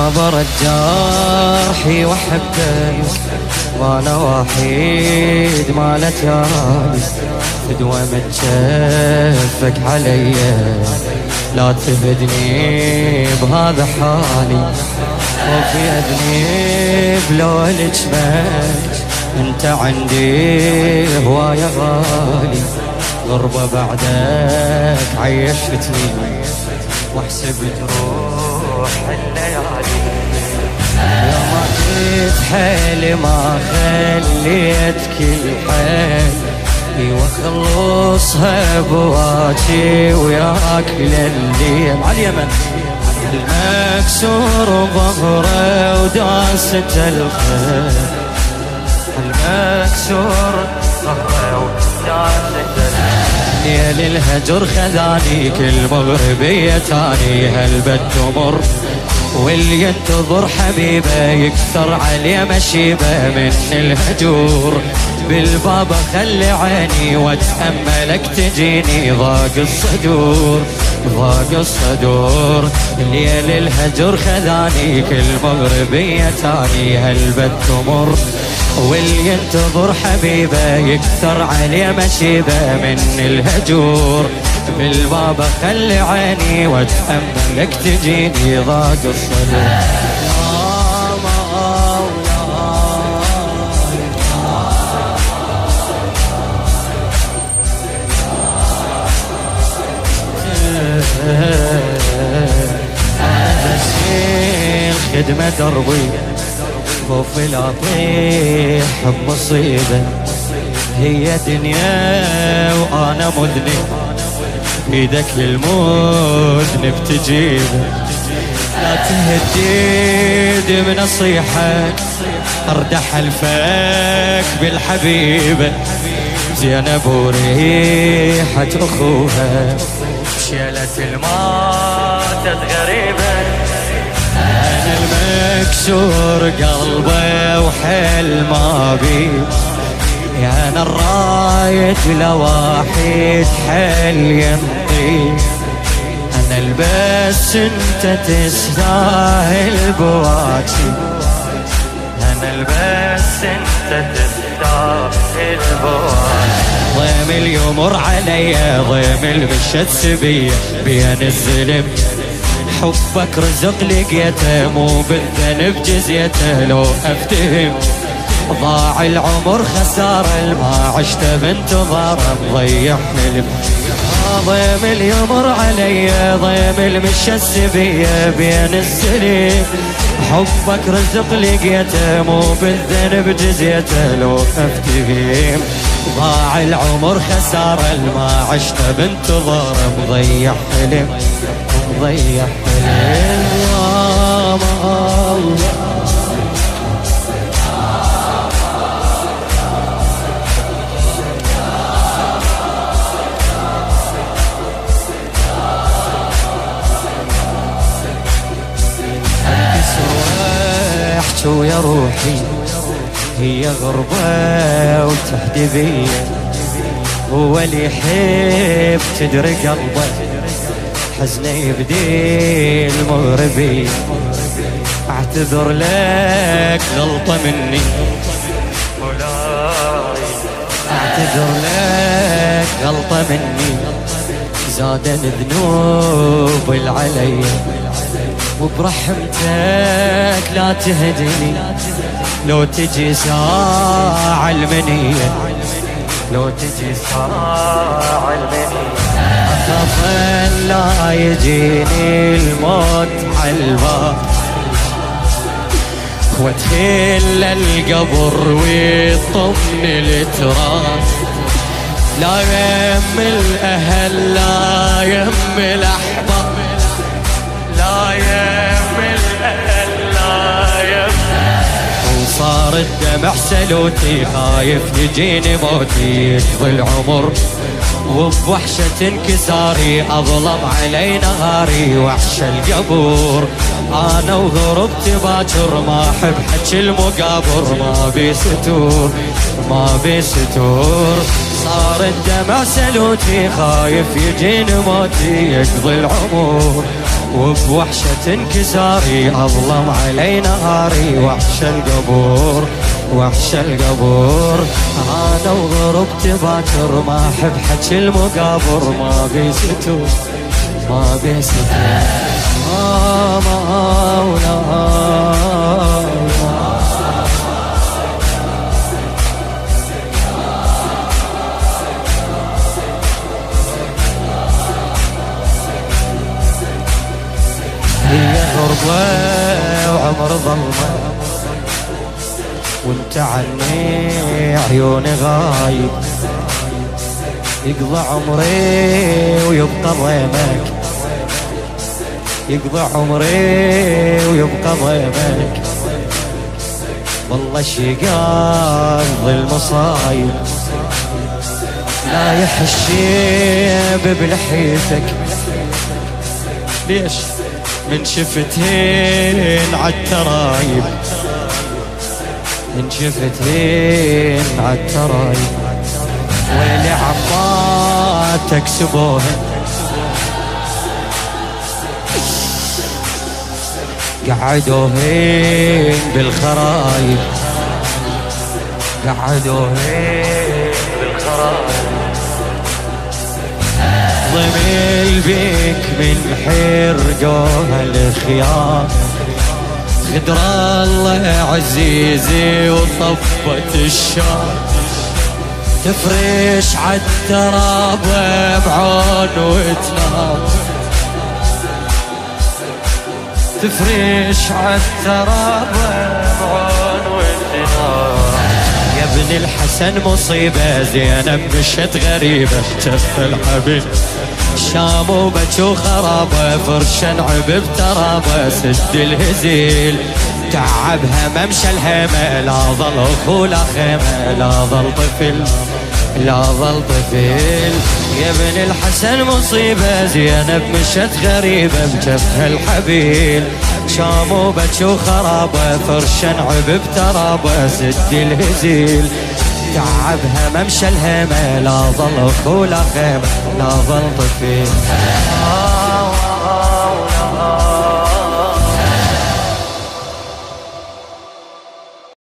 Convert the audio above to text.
برد جرحي وحبك وانا وحيد ما لتالي فدوى متشفك علي لا تفدني بهذا حالي وفي اذنب لو لجمك انت عندي هواية غالي غربة بعدك عيشتني واحسب تروح الليالي يا ما كنت حيلي ما خليت كل حيل وخلصها بواجي وياك لليل على اليمن المكسور ظهره وداسة الخيل المكسور ظهره وداسة الخيل ليل الهجر خذاني كل مغربية تاني هالبد تمر واللي ينتظر حبيبه يكثر عليه مشيبه من الهجور بالباب خلي عيني واتأملك تجيني ضاق الصدور ضاق الصدور ليل الهجر خذاني كل مغربية تاني هالبد تمر واللي ينتظر حبيبه يكثر عليه مشيبه من الهجور بالباب خلي عيني واتأملك تجيني ضاق الصدور خدمة دربي خوف لا اطيح بمصيبة هي دنيا وانا مذنب بيدك للمذنب تجيبه لا تهديد بنصيحك اردح الفك بالحبيبة زينب وريحة اخوها شيلت الماتت غريبة أنا المكسور قلبه وحيل ما بي يا أنا الرايد لواحد حيل ينطي أنا البس أنت تستاهل بواكي أنا البس أنت تستاهل بواكي ضيم اليمر علي ضيم المشت سبية بين الظلم حبك رزق لقيته مو بالذنب جزيته لو افتهم ضاع العمر خسارة ما عشت بانتظار مضيع حلم ضيم اليمر علي ضيم المشى السبية بين السليم حبك رزق لقيته مو بالذنب جزيته لو افتهم ضاع العمر خسارة ما عشت بانتظار مضيع حلم مضيع حلم احكي ويا روحي هي غربة وتهدي هو اللي يحب تدري قلبه حزنه يبدي المغربي اعتذر لك غلطة مني مولاي اعتذر لك غلطة مني زادن ذنوب العلي وبرحمتك لا تهدني لو تجي ساعة المنية لو تجي ساعة المنية أخاف لا يجيني الموت عالباب وادخل القبر ويطمن التراب لا يم الأهل لا يم الأحباب لا يم الأهل لا يم وصار الدمع سلوتي خايف يجيني موتي يقضي العمر وبوحشة انكساري أظلم علي نهاري وحش القبور أنا وغربت باكر ما أحب حكي المقابر ما بي ستور ما بي ستور صار الدمع سلوتي خايف يجيني موتي يقضي العمر وبوحشة انكساري أظلم علي نهاري. وحش القبور وحش القبور، أنا وضربت باكر ما أحب حكي المقابر. ما بيستو ما بيستو هي غربة وعمر ظلمة، وانت عني عيوني غايب. يقضى عمري ويبقى ضيمك، يقضى عمري ويبقى ضيمك. والله شقاق المصايب، لا يحشيب بلحيتك. ليش من شفتين عالترايب، من شفتين عالترايب. ويلي عماتك سبوهن، قعدوهن بالخرايب، قعدوهن بالخرايب. ضميل بيك من حرقوها الخيام، غدر الله عزيزي وطفت الشام. تفرش عالترابة بعون وتنام، تفرش عالترابة بعون وتنام. يا ابن الحسن مصيبة، زينب مشت غريبة. شف الحبيب شام وبكوا خرابة، فرشا عبب ترابة. سد الهزيل تعبها ممشى الهمة، لا ظل اخو لا خيمة، لا ظل طفل لا ظل طفل. يا ابن الحسن مصيبة، زينب مشت غريبة. بجفها الحبيل شام وبكوا خرابة، فرشا عبب ترابة. سد الهزيل تعبها ممشى الهمة، لا ظل اخو لا خيمة، لا ظل طفل.